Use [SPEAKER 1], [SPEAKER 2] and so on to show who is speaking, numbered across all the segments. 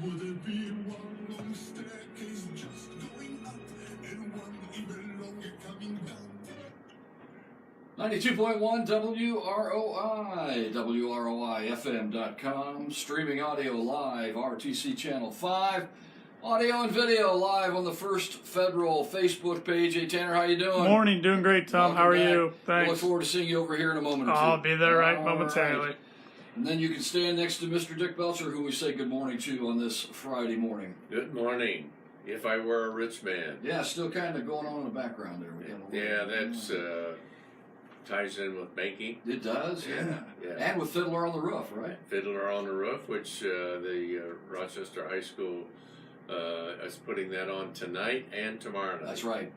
[SPEAKER 1] Would it be one long staircase just going up and one even longer coming down?
[SPEAKER 2] 92.1 WROI, WROIFM.com, streaming audio live, RTC Channel 5, audio and video live on the First Federal Facebook page. Hey, Tanner, how you doing?
[SPEAKER 3] Morning, doing great, Tom. How are you?
[SPEAKER 2] We'll look
[SPEAKER 3] Thanks.
[SPEAKER 2] forward to seeing you over here in a moment or two.
[SPEAKER 3] I'll be there right
[SPEAKER 2] All
[SPEAKER 3] momentarily.
[SPEAKER 2] right. And then you can stand next to Mr. Dick Belcher, who we say good morning to on this Friday morning.
[SPEAKER 4] Good morning. If I were a rich man.
[SPEAKER 2] Yeah, still kind of going on in the background there.
[SPEAKER 4] Yeah, that's ties in with banking.
[SPEAKER 2] It does, yeah. And with Fiddler on the Roof, right?
[SPEAKER 4] Fiddler on the Roof, which the Rochester High School is putting that on tonight and tomorrow night.
[SPEAKER 2] That's right.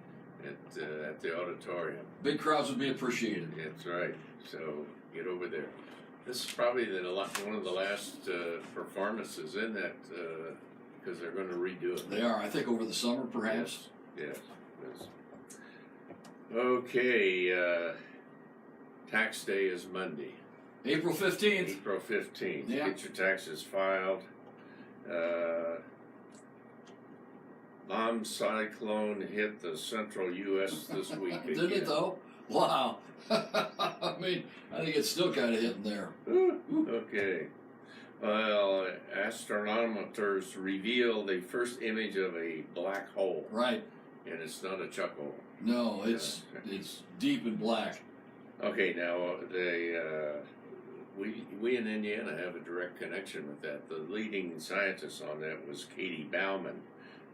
[SPEAKER 4] At the auditorium.
[SPEAKER 2] Big crowds would be appreciated.
[SPEAKER 4] That's right. So get over there. This is probably one of the last performances in that because they're going to redo it.
[SPEAKER 2] They are, I think, over the summer, perhaps.
[SPEAKER 4] Yes. Okay. Tax day is Monday.
[SPEAKER 2] April 15th.
[SPEAKER 4] April 15th.
[SPEAKER 2] Yeah.
[SPEAKER 4] Get your taxes filed. Bomb cyclone hit the central U.S. this week again.
[SPEAKER 2] Did it, though? Wow. I mean, I think it's still kind of hitting there.
[SPEAKER 4] Ooh. Okay. Well, astronomers reveal the first image of a black hole.
[SPEAKER 2] Right.
[SPEAKER 4] And it's not a chuck hole.
[SPEAKER 2] No, it's deep and black.
[SPEAKER 4] Okay, now we in Indiana have a direct connection with that. The leading scientist on that was Katie Bauman.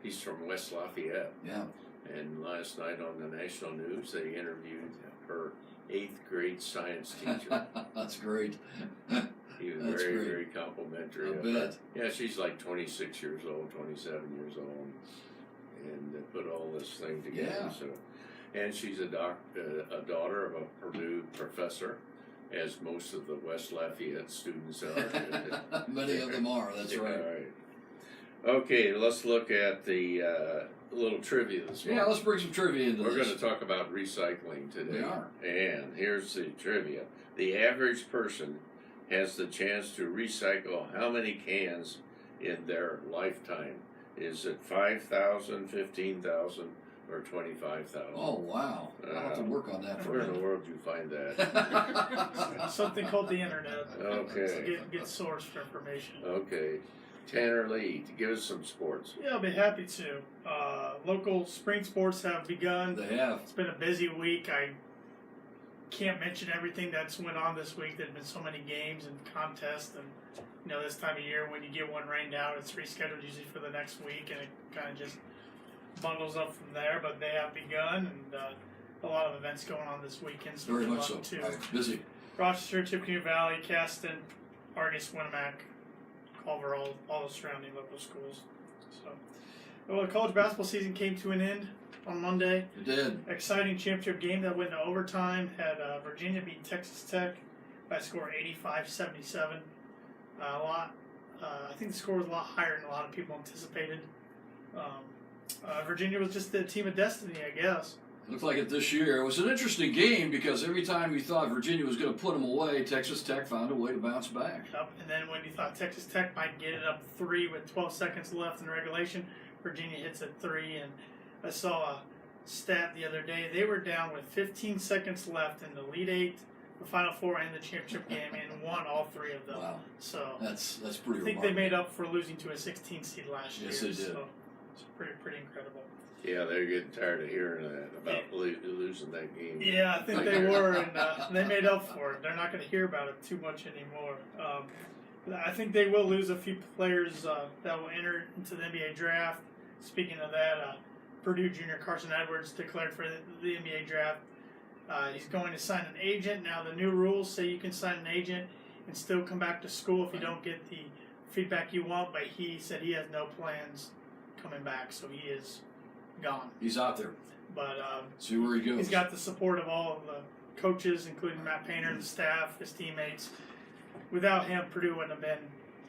[SPEAKER 4] He's from West Lafayette.
[SPEAKER 2] Yeah.
[SPEAKER 4] And last night on the national news, they interviewed her 8th grade science teacher.
[SPEAKER 2] That's great.
[SPEAKER 4] He was
[SPEAKER 2] That's
[SPEAKER 4] very,
[SPEAKER 2] great.
[SPEAKER 4] very complimentary.
[SPEAKER 2] I bet.
[SPEAKER 4] Yeah, she's like 26 years old, 27 years old, and put all this thing together.
[SPEAKER 2] Yeah.
[SPEAKER 4] So, and she's a daughter of a Purdue professor, as most of the West Lafayette students are.
[SPEAKER 2] Many of them are, that's right.
[SPEAKER 4] All right. Okay, let's look at the little trivia this morning.
[SPEAKER 2] Yeah, let's bring some trivia into
[SPEAKER 4] We're
[SPEAKER 2] this.
[SPEAKER 4] going to talk about recycling today.
[SPEAKER 2] We are.
[SPEAKER 4] And here's the trivia. The average person has the chance to recycle how many cans in their lifetime? Is it 5,000, 15,000, or 25,000?
[SPEAKER 2] Oh, wow. I'll have to work on that for
[SPEAKER 4] Where in the
[SPEAKER 2] you.
[SPEAKER 4] world do you find that?
[SPEAKER 3] Something called the internet.
[SPEAKER 4] Okay.
[SPEAKER 3] Get source for information.
[SPEAKER 4] Okay. Tanner Lee, to give us some sports.
[SPEAKER 3] Yeah, I'll be happy to. Local spring sports have begun.
[SPEAKER 2] They have.
[SPEAKER 3] It's been a busy week. I can't mention everything that's went on this week. There's been so many games and contests, and this time of year when you get one rained out, it's rescheduled usually for the next week, and it kind of just bundles up from there. But they have begun, and a lot of events going on this weekend. So
[SPEAKER 2] Very
[SPEAKER 3] good
[SPEAKER 2] much so.
[SPEAKER 3] luck to
[SPEAKER 2] Busy.
[SPEAKER 3] Rochester, Tippecanoe Valley, Caston, Argus, Winnemac, Culver, all the surrounding local schools. So, well, the college basketball season came to an end on Monday.
[SPEAKER 2] It did.
[SPEAKER 3] Exciting championship game that went to overtime. Had Virginia beat Texas Tech by a score of 85-77. I think the score was a lot higher than a lot of people anticipated. Virginia was just the team of destiny, I guess.
[SPEAKER 2] Looked like it this year. It was an interesting game because every time you thought Virginia was going to put them away, Texas Tech found a way to bounce back.
[SPEAKER 3] Yep. And then when you thought Texas Tech might get it up 3 with 12 seconds left in regulation, Virginia hits a 3. And I saw a stat the other day. They were down with 15 seconds left in the Elite 8, the Final Four, and the championship game, and won all 3 of them.
[SPEAKER 2] Wow.
[SPEAKER 3] So
[SPEAKER 2] That's pretty
[SPEAKER 3] I think
[SPEAKER 2] remarkable.
[SPEAKER 3] they made up for losing to a 16 seed last year.
[SPEAKER 2] Yes, they did.
[SPEAKER 3] So it's pretty incredible.
[SPEAKER 4] Yeah, they're getting tired of hearing that about losing that game.
[SPEAKER 3] Yeah, I think they were, and they made up for it. They're not going to hear about it too much anymore. I think they will lose a few players that will enter into the NBA draft. Speaking of that, Purdue junior Carson Edwards declared for the NBA draft. He's going to sign an agent. Now, the new rules say you can sign an agent and still come back to school if you don't get the feedback you want, but he said he has no plans coming back, so he is gone.
[SPEAKER 2] He's out there.
[SPEAKER 3] But
[SPEAKER 2] See where he goes.
[SPEAKER 3] he's got the support of all of the coaches, including Matt Painter, the staff, his teammates. Without him, Purdue wouldn't have been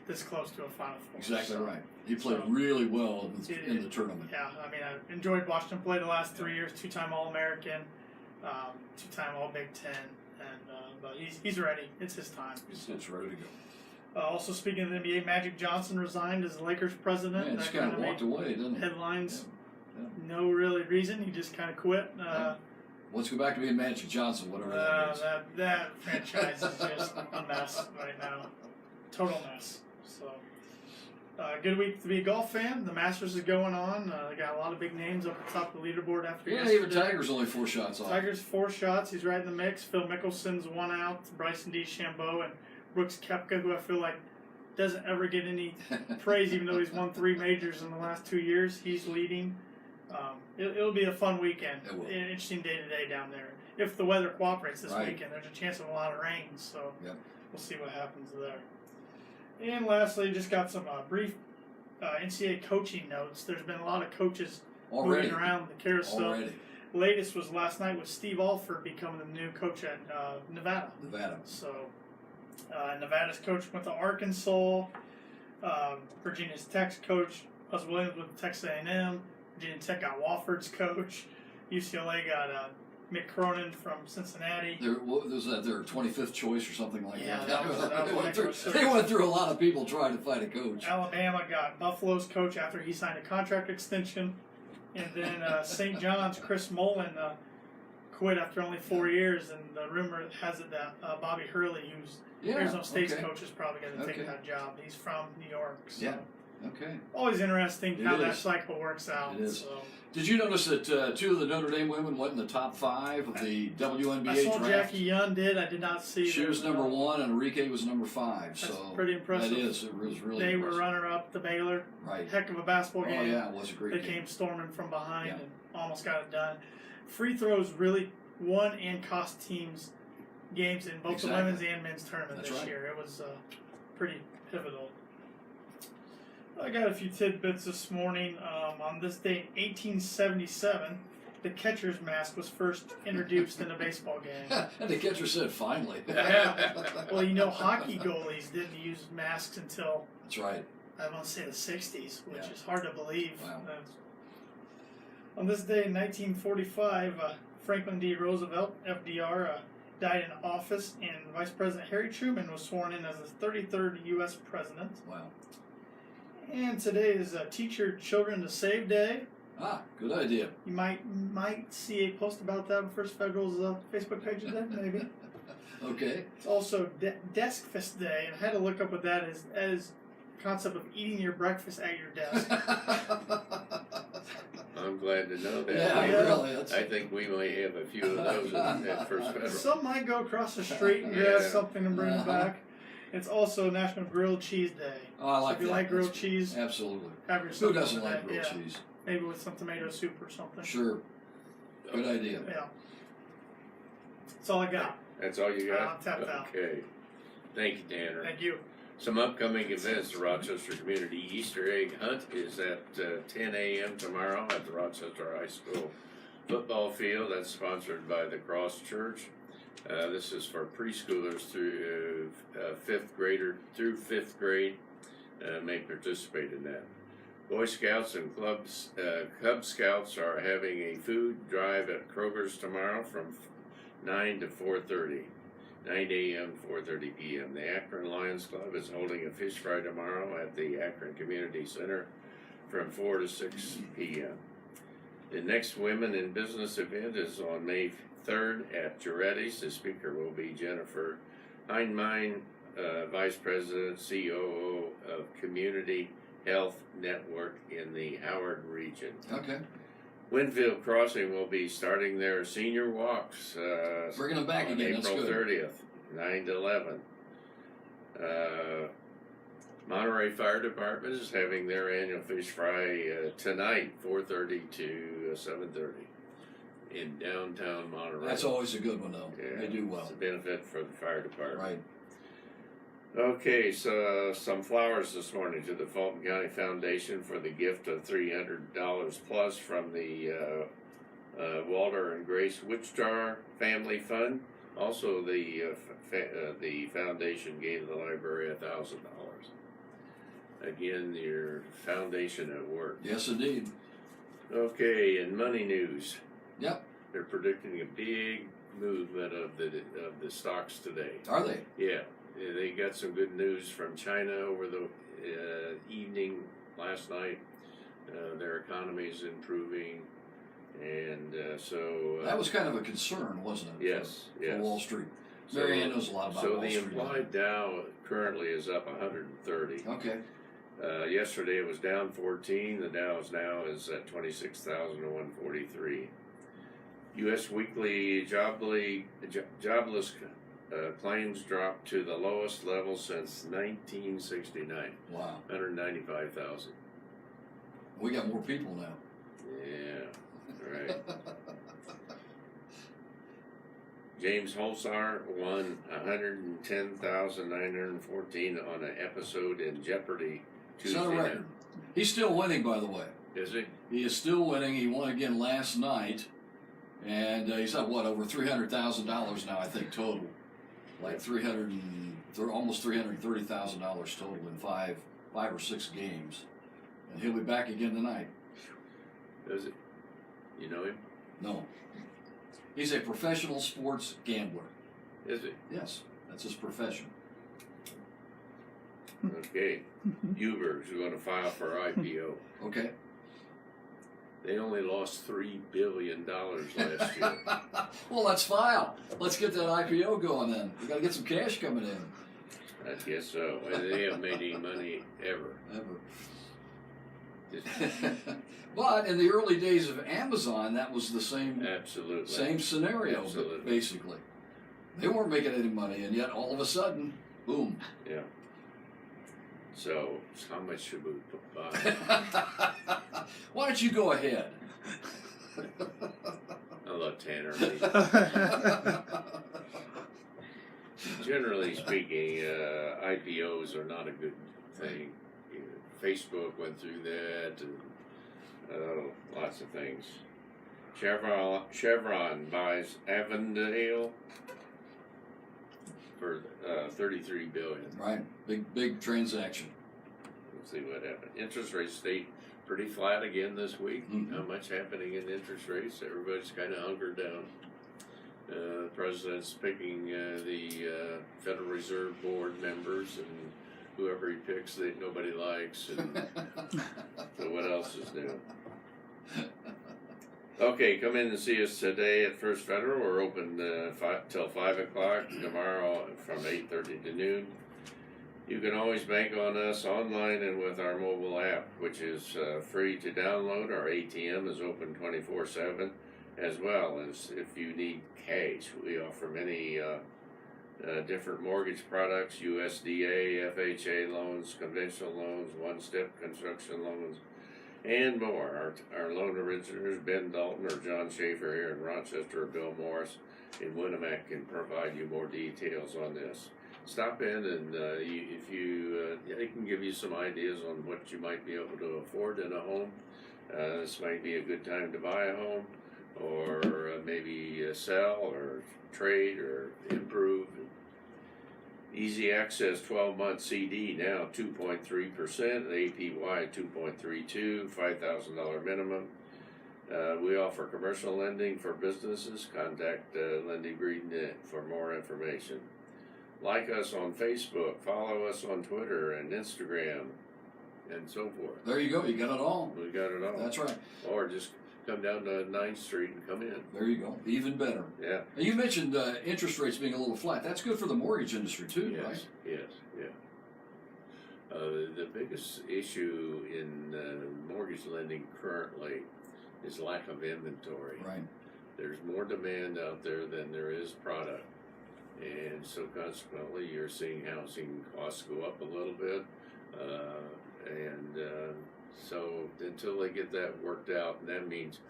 [SPEAKER 3] this close to a Final Four.
[SPEAKER 2] Exactly
[SPEAKER 3] So,
[SPEAKER 2] right. He played really well in the tournament.
[SPEAKER 3] Yeah, I mean, I enjoyed watching him play the last 3 years. 2-time All-American, 2-time All-Big Ten, and but he's ready. It's his time.
[SPEAKER 2] It's ready to go.
[SPEAKER 3] Also, speaking of the NBA, Magic Johnson resigned as the Lakers president.
[SPEAKER 2] Man, just kind of walked away, didn't he?
[SPEAKER 3] Headlines.
[SPEAKER 2] Yeah.
[SPEAKER 3] No really reason. He just kind of quit.
[SPEAKER 2] Let's go back to being Magic Johnson, whatever that means.
[SPEAKER 3] That franchise is just a mess right now. Total mess. So, good week to be a golf fan. The Masters is going on. They got a lot of big names up at the top of the leaderboard after yesterday.
[SPEAKER 2] Even Tiger's only 4 shots off.
[SPEAKER 3] Tiger's 4 shots. He's right in the mix. Phil Mickelson's 1 out. Bryson DeChambeau and Brooks Koepka, who I feel like doesn't ever get any praise, even though he's won 3 majors in the last 2 years. He's leading. It'll be a fun weekend.
[SPEAKER 2] It will.
[SPEAKER 3] An interesting day-to-day down there. If the weather cooperates this
[SPEAKER 2] Right.
[SPEAKER 3] weekend, there's a chance of a lot of rain, so
[SPEAKER 2] Yep.
[SPEAKER 3] we'll see what happens there. And lastly, just got some brief NCAA coaching notes. There's been a lot of coaches
[SPEAKER 2] Already.
[SPEAKER 3] moving around the carousel.
[SPEAKER 2] Already.
[SPEAKER 3] Latest was last night with Steve Alford becoming the new coach at Nevada.
[SPEAKER 2] Nevada.
[SPEAKER 3] So Nevada's coach went to Arkansas. Virginia Tech's coach, Buzz Williams, went to Texas A&M. Virginia Tech got Wofford's coach. UCLA got Mick Cronin from Cincinnati.
[SPEAKER 2] Was that their 25th choice or something like
[SPEAKER 3] Yeah,
[SPEAKER 2] that?
[SPEAKER 3] that was
[SPEAKER 2] they, went
[SPEAKER 3] Nicholas
[SPEAKER 2] through,
[SPEAKER 3] Sturz.
[SPEAKER 2] they went through a lot of people trying to find a coach.
[SPEAKER 3] Alabama got Buffalo's coach after he signed a contract extension. And then St. John's Chris Mullen quit after only 4 years. And the rumor has it that Bobby Hurley, who's Arizona State's coach, is probably going to take that job. He's from New York. So.
[SPEAKER 2] Yeah. Okay.
[SPEAKER 3] Always interesting
[SPEAKER 2] It
[SPEAKER 3] how
[SPEAKER 2] is.
[SPEAKER 3] that cycle works out.
[SPEAKER 2] It is.
[SPEAKER 3] So.
[SPEAKER 2] Did you notice that 2 of the Notre Dame women went in the top 5 of the WNBA
[SPEAKER 3] I saw
[SPEAKER 2] draft?
[SPEAKER 3] Jackie Young did. I did not see.
[SPEAKER 2] She was number 1 and Enrique was number 5.
[SPEAKER 3] That's
[SPEAKER 2] So
[SPEAKER 3] pretty impressive.
[SPEAKER 2] That is. It was really
[SPEAKER 3] They
[SPEAKER 2] impressive.
[SPEAKER 3] were runner-up to Baylor.
[SPEAKER 2] Right.
[SPEAKER 3] Heck of a basketball
[SPEAKER 2] Oh
[SPEAKER 3] game.
[SPEAKER 2] yeah, it was a great
[SPEAKER 3] They
[SPEAKER 2] game.
[SPEAKER 3] came storming from behind
[SPEAKER 2] Yeah.
[SPEAKER 3] and almost got it done. Free throws really won and cost teams games in both
[SPEAKER 2] Exactly.
[SPEAKER 3] the women's and men's tournament
[SPEAKER 2] That's
[SPEAKER 3] this
[SPEAKER 2] right.
[SPEAKER 3] year. It was pretty pivotal. I got a few tidbits this morning. On this day in 1877, the catcher's mask was first introduced in a baseball game.
[SPEAKER 2] And the catcher said, "Finally."
[SPEAKER 3] Yeah. Well, hockey goalies didn't use masks until
[SPEAKER 2] That's right.
[SPEAKER 3] I want to say the 60s, which
[SPEAKER 2] Yeah.
[SPEAKER 3] is hard to believe.
[SPEAKER 2] Wow.
[SPEAKER 3] On this day in 1945, Franklin D. Roosevelt, FDR, died in office, and Vice President Harry Truman was sworn in as the 33rd U.S. President.
[SPEAKER 2] Wow.
[SPEAKER 3] And today is Teacher Children to Save Day.
[SPEAKER 2] Ah, good idea.
[SPEAKER 3] You might see a post about that on First Federal's Facebook page today, maybe.
[SPEAKER 2] Okay.
[SPEAKER 3] It's also Desk Fist Day, and I had to look up what that is. That is the concept of eating your breakfast at your desk.
[SPEAKER 4] I'm glad to know that.
[SPEAKER 2] Yeah, really. That's...
[SPEAKER 4] I think we may have a few of those at First Federal.
[SPEAKER 3] Some might go across the street and grab something and bring it back. It's also National Grilled Cheese Day.
[SPEAKER 2] Oh, I like
[SPEAKER 3] so if you
[SPEAKER 2] that.
[SPEAKER 3] like grilled cheese,
[SPEAKER 2] Absolutely.
[SPEAKER 3] have yourself
[SPEAKER 2] Who doesn't
[SPEAKER 3] one
[SPEAKER 2] like
[SPEAKER 3] today.
[SPEAKER 2] grilled cheese?
[SPEAKER 3] Maybe with some tomato soup or something.
[SPEAKER 2] Sure. Good idea.
[SPEAKER 3] Yeah. That's all I got.
[SPEAKER 4] That's all you got?
[SPEAKER 3] I'm tapped out.
[SPEAKER 4] Okay. Thank you, Tanner.
[SPEAKER 3] Thank you.
[SPEAKER 4] Some upcoming events. The Rochester Community Easter Egg Hunt is at 10 a.m. tomorrow at the Rochester High School football field. That's sponsored by the Cross Church. This is for preschoolers through fifth grade. May participate in that. Boy Scouts and Cub Scouts are having a food drive at Kroger's tomorrow from 9 to 4:30. 9 a.m. 4:30 p.m. The Akron Lions Club is holding a fish fry tomorrow at the Akron Community Center from 4 to 6 p.m. The next Women in Business event is on May 3rd at Giretti's. The speaker will be Jennifer Heinmein, Vice President, COO of Community Health Network in the Howard region.
[SPEAKER 2] Okay.
[SPEAKER 4] Winfield Crossing will be starting their senior walks
[SPEAKER 2] Bringing them back
[SPEAKER 4] on
[SPEAKER 2] again. That's
[SPEAKER 4] April
[SPEAKER 2] good.
[SPEAKER 4] 30th, 9 to 11. Monterey Fire Department is having their annual fish fry tonight, 4:30 to 7:30 in downtown Monterey.
[SPEAKER 2] That's always a good one, though.
[SPEAKER 4] Yeah,
[SPEAKER 2] They do well.
[SPEAKER 4] It's a benefit for the fire department.
[SPEAKER 2] Right.
[SPEAKER 4] Okay, so some flowers this morning to the Fulton County Foundation for the gift of $300 plus from the Walter and Grace Wichtar Family Fund. Also, the foundation gave the library $1,000. Again, your foundation at work.
[SPEAKER 2] Yes, indeed.
[SPEAKER 4] Okay, in money news,
[SPEAKER 2] Yep.
[SPEAKER 4] they're predicting a big movement of the stocks today.
[SPEAKER 2] Are they?
[SPEAKER 4] Yeah, they got some good news from China over the evening last night. Their economy is improving, and
[SPEAKER 2] that was kind of a concern, wasn't it?
[SPEAKER 4] Yes,
[SPEAKER 2] for Wall Street. Marianne knows a lot about Wall Street.
[SPEAKER 4] So the implied Dow currently is up 130.
[SPEAKER 2] Okay.
[SPEAKER 4] Yesterday it was down 14. The Dow now is at 26,143. U.S. weekly jobless claims dropped to the lowest level since 1969.
[SPEAKER 2] Wow.
[SPEAKER 4] 195,000.
[SPEAKER 2] We got more people now.
[SPEAKER 4] Yeah, right. James Holzar won $110,914 on an episode in Jeopardy! Tuesday
[SPEAKER 2] Set a record.
[SPEAKER 4] night.
[SPEAKER 2] He's still winning, by the way.
[SPEAKER 4] Is he?
[SPEAKER 2] He is still winning. He won again last night, and he's at over $300,000 now, I think, total. Like almost $330,000 total in five or six games, and he'll be back again tonight.
[SPEAKER 4] Is it? You know him?
[SPEAKER 2] No, he's a professional sports gambler.
[SPEAKER 4] Is he?
[SPEAKER 2] Yes, that's his profession.
[SPEAKER 4] Okay. Uber's going to file for IPO.
[SPEAKER 2] Okay.
[SPEAKER 4] They only lost $3 billion last year.
[SPEAKER 2] Well, let's file. Let's get that IPO going then. We got to get some cash coming in.
[SPEAKER 4] I guess so. And they haven't made any money ever.
[SPEAKER 2] But in the early days of Amazon, that was the same scenario,
[SPEAKER 4] Absolutely.
[SPEAKER 2] basically. They weren't making any money, and yet all of a sudden, boom.
[SPEAKER 4] Yeah. So how much should we buy?
[SPEAKER 2] Why don't you go ahead?
[SPEAKER 4] I'll let Tanner lead. Generally speaking, IPOs are not a good thing. Facebook went through that, and lots of things. Chevron buys Avondale for $33 billion.
[SPEAKER 2] Right, big transaction.
[SPEAKER 4] We'll see what happens. Interest rates stayed pretty flat again this week.
[SPEAKER 2] Mm-hmm.
[SPEAKER 4] Not much happening in interest rates. Everybody's kind of hunkered down. The president's picking the Federal Reserve Board members, and whoever he picks, nobody likes. And so what else is new? Okay, come in and see us today at First Federal. We're open till 5 o'clock. Tomorrow from 8:30 to noon. You can always bank on us online and with our mobile app, which is free to download. Our ATM is open 24/7, as well as if you need cash. We offer many different mortgage products: USDA, FHA loans, conventional loans, one-step construction loans, and more. Our loan originators, Ben Dalton or John Schaefer here in Rochester, or Bill Morris in Winnemac, can provide you more details on this. Stop in, and they can give you some ideas on what you might be able to afford in a home. This might be a good time to buy a home, or maybe sell or trade or improve. Easy access 12-month CD now 2.3%, APY 2.32, $5,000 minimum. We offer commercial lending for businesses. Contact Lindy Breeden for more information. Like us on Facebook, follow us on Twitter and Instagram, and so forth.
[SPEAKER 2] There you go. You got it all.
[SPEAKER 4] We got it all.
[SPEAKER 2] That's right.
[SPEAKER 4] Or just come down to 9th Street and come in.
[SPEAKER 2] There you go. Even better.
[SPEAKER 4] Yeah.
[SPEAKER 2] And you mentioned interest rates being a little flat. That's good for the mortgage industry too,
[SPEAKER 4] Yes,
[SPEAKER 2] right?
[SPEAKER 4] yes, yeah. The biggest issue in mortgage lending currently is lack of inventory.
[SPEAKER 2] Right.
[SPEAKER 4] There's more demand out there than there is product. And so consequently, you're seeing housing costs go up a little bit. So until they get that worked out, and that means,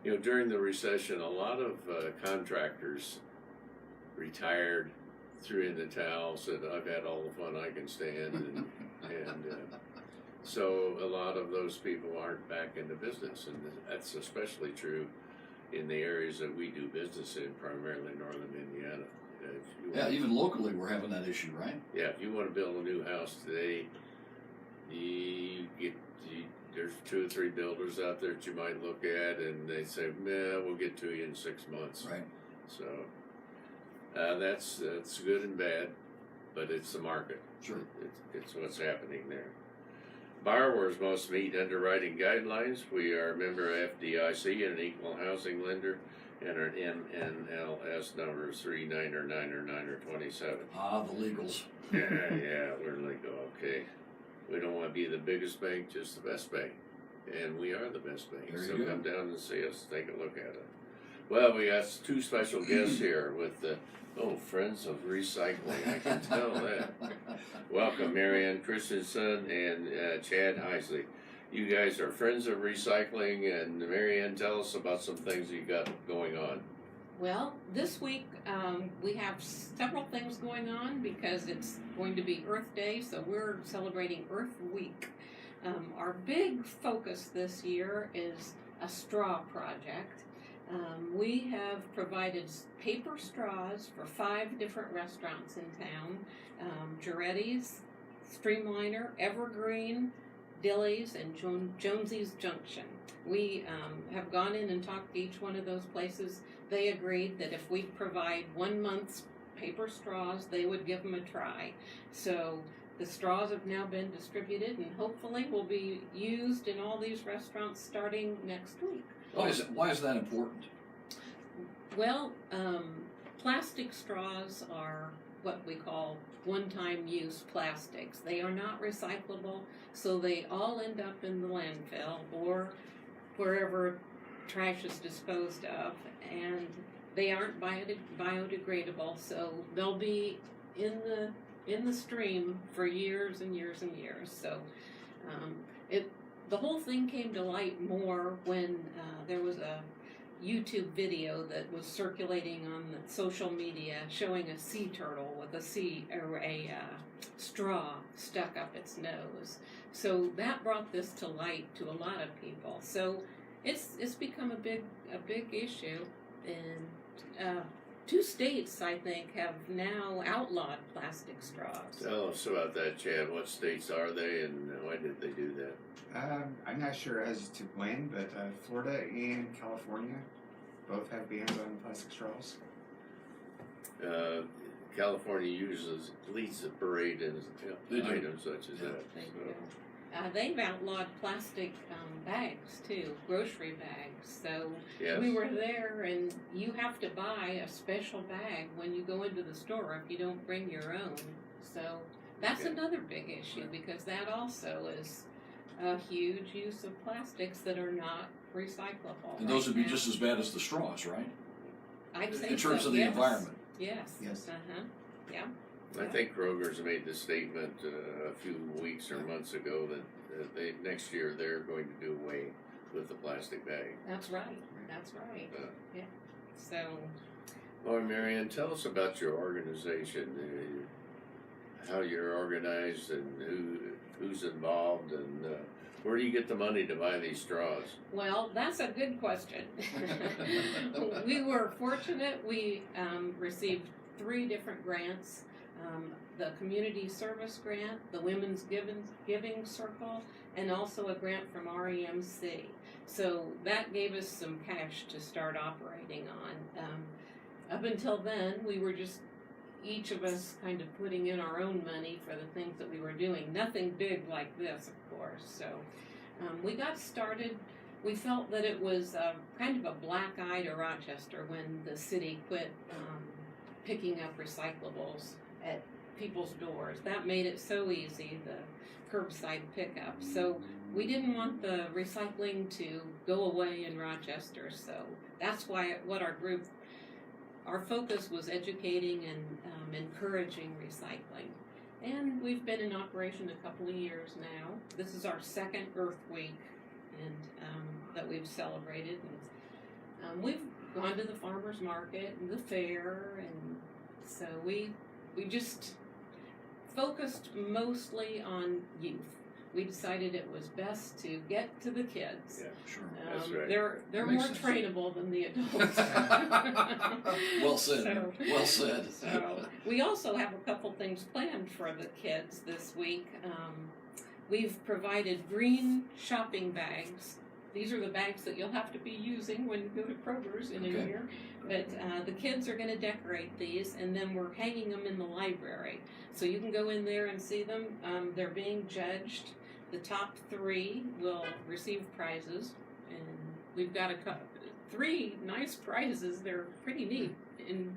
[SPEAKER 4] during the recession, a lot of contractors retired, threw in the towel, said, I've had all the fun I can stand. So a lot of those people aren't back in the business. And that's especially true in the areas that we do business in, primarily northern Indiana.
[SPEAKER 2] Yeah, even locally we're having that issue, right?
[SPEAKER 4] Yeah, if you want to build a new house today, there's 2 or 3 builders out there that you might look at, and they say, we'll get to you in 6 months.
[SPEAKER 2] Right.
[SPEAKER 4] So that's good and bad, but it's the market.
[SPEAKER 2] Sure.
[SPEAKER 4] It's what's happening there. Borrowers must meet underwriting guidelines. We are a member of FDIC and an equal housing lender, and our NMLS number is 39090927.
[SPEAKER 2] Ah, the legals.
[SPEAKER 4] Yeah, we're legal. Okay. We don't want to be the biggest bank, just the best bank. And we are the best bank.
[SPEAKER 2] There
[SPEAKER 4] So
[SPEAKER 2] you go.
[SPEAKER 4] come down and see us, take a look at it. Well, we got two special guests here with the friends of recycling. I can tell that. Welcome, Marianne Christenson and Chad Hisey. You guys are friends of recycling, and Marianne, tell us about some things you got going on.
[SPEAKER 5] Well, this week we have several things going on because it's going to be Earth Day, so we're celebrating Earth Week. Our big focus this year is a straw project. We have provided paper straws for 5 different restaurants in town. Giretti's, Streamliner, Evergreen, Dilly's, and Jonesy's Junction. We have gone in and talked to each one of those places. They agreed that if we provide 1 month's paper straws, they would give them a try. So the straws have now been distributed and hopefully will be used in all these restaurants starting next week.
[SPEAKER 2] Why is that important?
[SPEAKER 5] Well, plastic straws are what we call one-time use plastics. They are not recyclable, so they all end up in the landfill or wherever trash is disposed of, and they aren't biodegradable, so they'll be in the stream for years and years and years. So the whole thing came to light more when there was a YouTube video that was circulating on the social media showing a sea turtle with a straw stuck up its nose. So that brought this to light to a lot of people. So it's become a big issue, and 2 states, I think, have now outlawed plastic straws.
[SPEAKER 4] Tell us about that, Chad. What states are they, and why did they do that?
[SPEAKER 6] I'm not sure as to when, but Florida and California both have bans on plastic straws.
[SPEAKER 4] California leads the parade in
[SPEAKER 2] They do.
[SPEAKER 4] items such as that.
[SPEAKER 5] Thank
[SPEAKER 4] So.
[SPEAKER 5] you. They've outlawed plastic bags too, grocery bags. So
[SPEAKER 4] Yes.
[SPEAKER 5] we were there, and you have to buy a special bag when you go into the store if you don't bring your own. So that's
[SPEAKER 4] Okay.
[SPEAKER 5] another big issue because that also is a huge use of plastics that are not recyclable.
[SPEAKER 2] And those would
[SPEAKER 5] right
[SPEAKER 2] be
[SPEAKER 5] now.
[SPEAKER 2] just as bad as the straws, right?
[SPEAKER 5] I'd say
[SPEAKER 2] In terms
[SPEAKER 5] so,
[SPEAKER 2] of the
[SPEAKER 5] yes.
[SPEAKER 2] environment.
[SPEAKER 5] Yes.
[SPEAKER 6] Yes.
[SPEAKER 5] Yeah.
[SPEAKER 4] I think Kroger's made the statement a few weeks or months ago that next year they're going to do away with the plastic bag.
[SPEAKER 5] That's right. That's right.
[SPEAKER 4] Uh,
[SPEAKER 5] Yeah. So.
[SPEAKER 4] Well, Marianne, tell us about your organization, how you're organized, and who's involved, and where do you get the money to buy these straws?
[SPEAKER 5] Well, that's a good question. We were fortunate. We received 3 different grants. The Community Service Grant, the Women's Giving Circle, and also a grant from REMC. So that gave us some cash to start operating on. Up until then, we were just each of us kind of putting in our own money for the things that we were doing. Nothing big like this, of course. So we got started. We felt that it was kind of a black eye to Rochester when the city quit picking up recyclables at people's doors. That made it so easy, the curbside pickup. So we didn't want the recycling to go away in Rochester. So that's why our focus was educating and encouraging recycling. And we've been in operation a couple of years now. This is our 2nd Earth Week and that we've celebrated. And, we've gone to the farmers market and the fair, and so we just focused mostly on youth. We decided it was best to get to the kids.
[SPEAKER 4] Yeah,
[SPEAKER 2] Sure.
[SPEAKER 4] That's right.
[SPEAKER 5] They're
[SPEAKER 2] Makes
[SPEAKER 5] more
[SPEAKER 2] sense.
[SPEAKER 5] trainable than the adults.
[SPEAKER 2] Well said.
[SPEAKER 5] So-
[SPEAKER 2] Well said.
[SPEAKER 5] So we also have a couple things planned for the kids this week. We've provided green shopping bags these are the bags that you'll have to be using when you go to Kroger's in a
[SPEAKER 2] Okay.
[SPEAKER 5] year. But the kids are going to decorate these, and then we're hanging them in the library. So you can go in there and see them. They're being judged. The top 3 will receive prizes, and we've got 3 nice prizes. They're pretty neat, and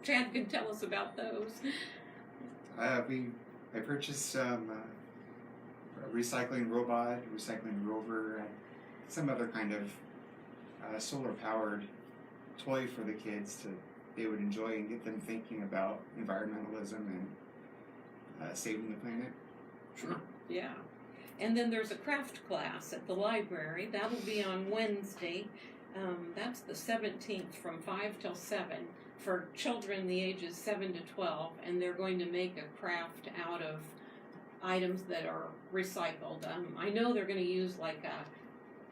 [SPEAKER 5] Chad can tell us about those.
[SPEAKER 6] I purchased some recycling robot, recycling rover, and some other kind of solar-powered toy for the kids they would enjoy and get them thinking about environmentalism and saving the planet.
[SPEAKER 2] Sure.
[SPEAKER 5] Yeah. And then there's a craft class at the library. That'll be on Wednesday. That's the 17th from 5 till 7 for children the ages 7 to 12. And they're going to make a craft out of items that are recycled. I know they're going to use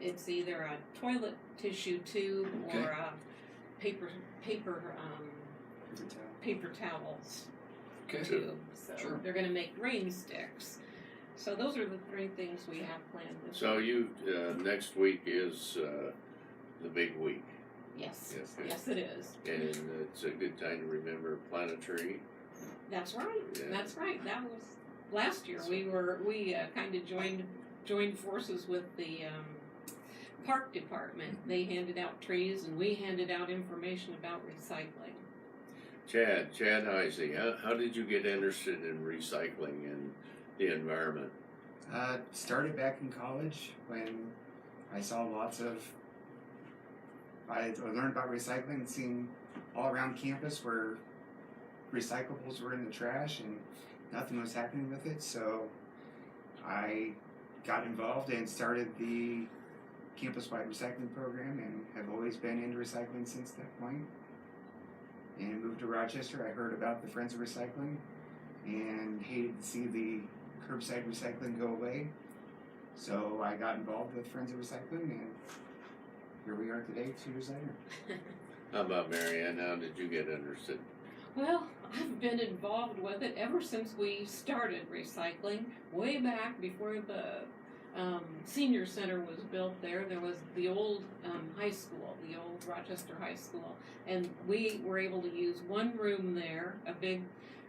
[SPEAKER 5] it's either a toilet tissue tube
[SPEAKER 2] Okay.
[SPEAKER 5] or a paper
[SPEAKER 6] Paper towel.
[SPEAKER 5] paper towels
[SPEAKER 2] Okay.
[SPEAKER 5] tube. So
[SPEAKER 2] Sure.
[SPEAKER 5] they're going to make rain sticks. So those are the 3 things we have planned this
[SPEAKER 4] So
[SPEAKER 5] week.
[SPEAKER 4] you next week is the big week,
[SPEAKER 5] Yes.
[SPEAKER 4] Yes.
[SPEAKER 5] Yes, it is.
[SPEAKER 4] and it's a good time to remember plant a tree.
[SPEAKER 5] That's right.
[SPEAKER 4] Yeah.
[SPEAKER 5] That's right. That was last year. We kind of joined forces with the park department. They handed out trees, and we handed out information about recycling.
[SPEAKER 4] Chad Hisey, how did you get interested in recycling and the environment?
[SPEAKER 6] Started back in college when I saw I learned about recycling and seeing all around campus where recyclables were in the trash and nothing was happening with it. So I got involved and started the campus-wide recycling program and have always been into recycling since that point. And moved to Rochester. I heard about the Friends of Recycling and hated to see the curbside recycling go away. So I got involved with Friends of Recycling, and here we are today, 2 years later.
[SPEAKER 4] How about Marianne? How did you get interested?
[SPEAKER 5] Well, I've been involved with it ever since we started recycling. Way back before the senior center was built there was the old high school, the old Rochester High School. And we were able to use one room there, a big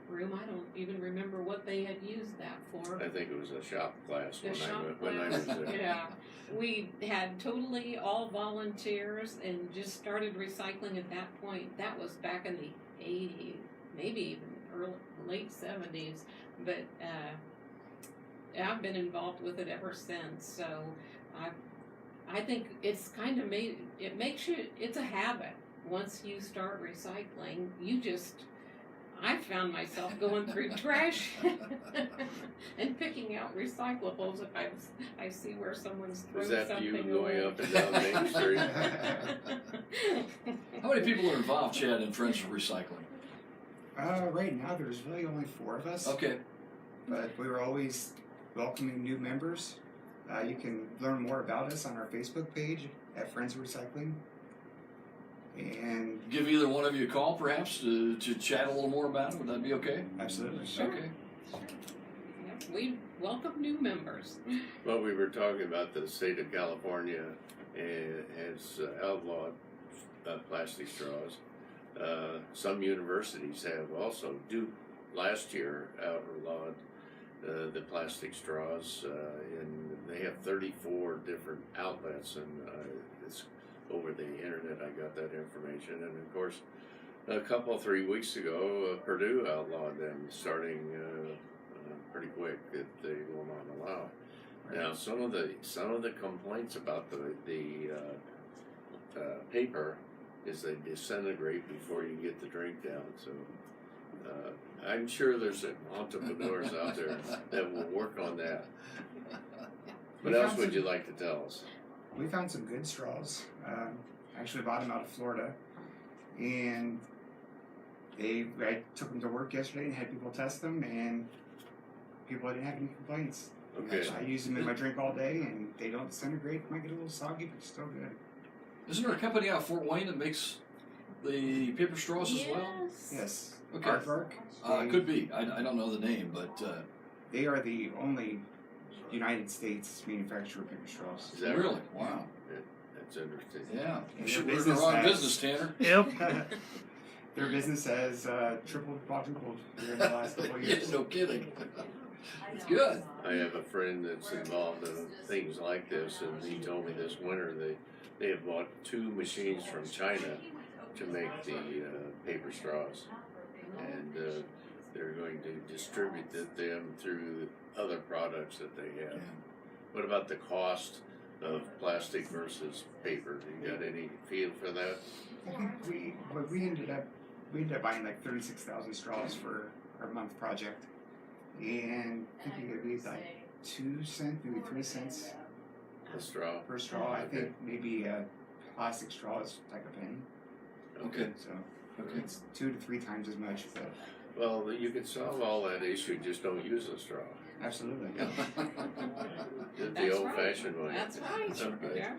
[SPEAKER 5] room. I don't even remember what they had used that for.
[SPEAKER 4] I think it was a shop class
[SPEAKER 5] The shop
[SPEAKER 4] when I was
[SPEAKER 5] class,
[SPEAKER 4] there.
[SPEAKER 5] yeah. We had totally all volunteers and just started recycling at that point. That was back in the 80s, maybe even late 70s. But I've been involved with it ever since. So I think it's kind of it's a habit. Once you start recycling, I found myself going through trash and picking out recyclables if I see where someone's throwing
[SPEAKER 4] Was that
[SPEAKER 5] something
[SPEAKER 4] you going
[SPEAKER 5] away.
[SPEAKER 4] up and down Main Street?
[SPEAKER 2] How many people are involved, Chad, in Friends of Recycling?
[SPEAKER 6] Right now, there's really only 4 of us.
[SPEAKER 2] Okay.
[SPEAKER 6] But we were always welcoming new members. You can learn more about us on our Facebook page at Friends of Recycling. And
[SPEAKER 2] Give either one of you a call, perhaps, to chat a little more about it. Would that be okay?
[SPEAKER 6] absolutely.
[SPEAKER 5] Sure.
[SPEAKER 2] Okay.
[SPEAKER 5] Yep, we welcome new members.
[SPEAKER 4] Well, we were talking about the state of California has outlawed plastic straws. Some universities have also. Duke last year outlawed the plastic straws, and they have 34 different outlets, and it's over the internet I got that information. And of course, 3 weeks ago, Purdue outlawed them, starting pretty quick that they will not allow it. Now, some of the complaints about the paper is they disintegrate before you get the drink down. So I'm sure there's entrepreneurs out there that will work on that. What
[SPEAKER 6] We
[SPEAKER 4] else
[SPEAKER 6] found
[SPEAKER 4] would
[SPEAKER 6] some-
[SPEAKER 4] you like to tell us?
[SPEAKER 6] We found some good straws. I actually bought them out of Florida. And I took them to work yesterday and had people test them, and people didn't have any complaints.
[SPEAKER 4] Okay.
[SPEAKER 6] I use them in my drink all day, and they don't disintegrate. Might get a little soggy, but still good.
[SPEAKER 2] Isn't there a company out of Fort Wayne that makes the paper straws as well?
[SPEAKER 6] Yes.
[SPEAKER 2] Okay.
[SPEAKER 6] Aardvark.
[SPEAKER 2] It could be. I don't know the name, but
[SPEAKER 6] They are the only United States manufacturer of paper straws.
[SPEAKER 4] Is that
[SPEAKER 2] Really?
[SPEAKER 4] right?
[SPEAKER 2] Wow.
[SPEAKER 4] That's interesting.
[SPEAKER 2] Yeah.
[SPEAKER 6] And
[SPEAKER 2] We're
[SPEAKER 6] their
[SPEAKER 2] in the
[SPEAKER 6] business
[SPEAKER 2] wrong
[SPEAKER 6] has-
[SPEAKER 2] business, Tanner.
[SPEAKER 3] Yep.
[SPEAKER 6] Their business has tripled, quadrupled in the last couple of
[SPEAKER 2] Yeah,
[SPEAKER 6] years.
[SPEAKER 2] no kidding. It's good.
[SPEAKER 4] I have a friend that's involved in things like this, and he told me this winter they have bought 2 machines from China to make the paper straws, and they're going to distribute them through other products that they have. What about the cost of plastic versus paper? You got any feel for that?
[SPEAKER 6] I think we ended up buying like 36,000 straws for our month project, and I think we paid like 2 cents, maybe 3 cents
[SPEAKER 4] The straw?
[SPEAKER 6] per straw. I think maybe a plastic straw is like a penny.
[SPEAKER 2] Okay.
[SPEAKER 6] So
[SPEAKER 2] Okay.
[SPEAKER 6] it's 2 to 3 times as much, but
[SPEAKER 4] Well, you can solve all that issue, just don't use a straw.
[SPEAKER 6] absolutely.
[SPEAKER 4] The
[SPEAKER 5] That's
[SPEAKER 4] old-fashioned way.
[SPEAKER 5] That's right.
[SPEAKER 4] Okay.
[SPEAKER 5] Yeah.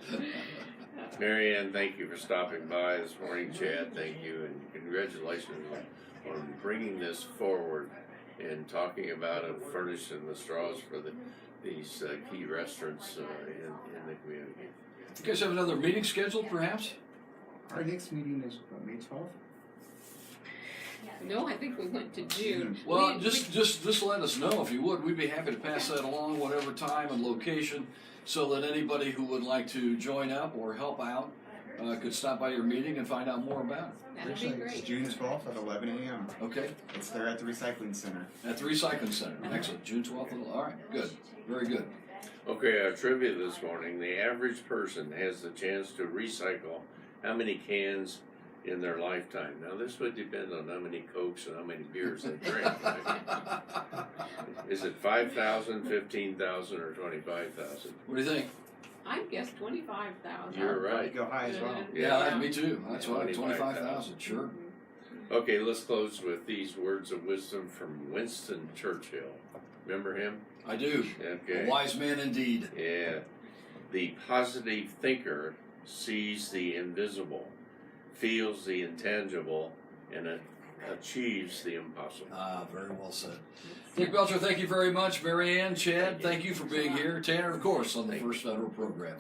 [SPEAKER 4] Marianne, thank you for stopping by this morning. Chad, thank you, and congratulations on bringing this forward and talking about it, furnishing the straws for these key restaurants in the community.
[SPEAKER 2] You guys have another meeting scheduled, perhaps?
[SPEAKER 6] Our next meeting is what, May 12th?
[SPEAKER 5] No, I think we went to June.
[SPEAKER 2] Well,
[SPEAKER 5] We-
[SPEAKER 2] just let us know if you would. We'd be happy to pass that along, whatever time and location, so that anybody who would like to join up or help out could stop by your meeting and find out more about
[SPEAKER 5] That'd be
[SPEAKER 6] Actually, it's
[SPEAKER 5] great.
[SPEAKER 6] June 12th at 11 a.m.
[SPEAKER 2] it. Okay?
[SPEAKER 6] It's there at the recycling center.
[SPEAKER 2] At the Recycling Center. Excellent. June 12th. All right. Good. Very good.
[SPEAKER 4] Okay, our trivia this morning. The average person has the chance to recycle how many cans in their lifetime? Now, this would depend on how many Cokes and how many beers they drink. Right? Is it 5,000, 15,000, or 25,000?
[SPEAKER 2] What do you think?
[SPEAKER 5] I guess 25,000.
[SPEAKER 4] You're
[SPEAKER 6] I'd
[SPEAKER 4] right.
[SPEAKER 6] go high as well.
[SPEAKER 2] Yeah, me too. That's what
[SPEAKER 4] 25,000.
[SPEAKER 2] 25,000. Sure.
[SPEAKER 4] Okay, let's close with these words of wisdom from Winston Churchill. Remember him?
[SPEAKER 2] I do.
[SPEAKER 4] Okay.
[SPEAKER 2] A wise man indeed.
[SPEAKER 4] Yeah. The positive thinker sees the invisible, feels the intangible, and achieves the impossible.
[SPEAKER 2] Ah, very well said. Dick Belcher, thank you very much. Marianne, Chad, thank you for being here. Tanner, of course, on the First Federal Program.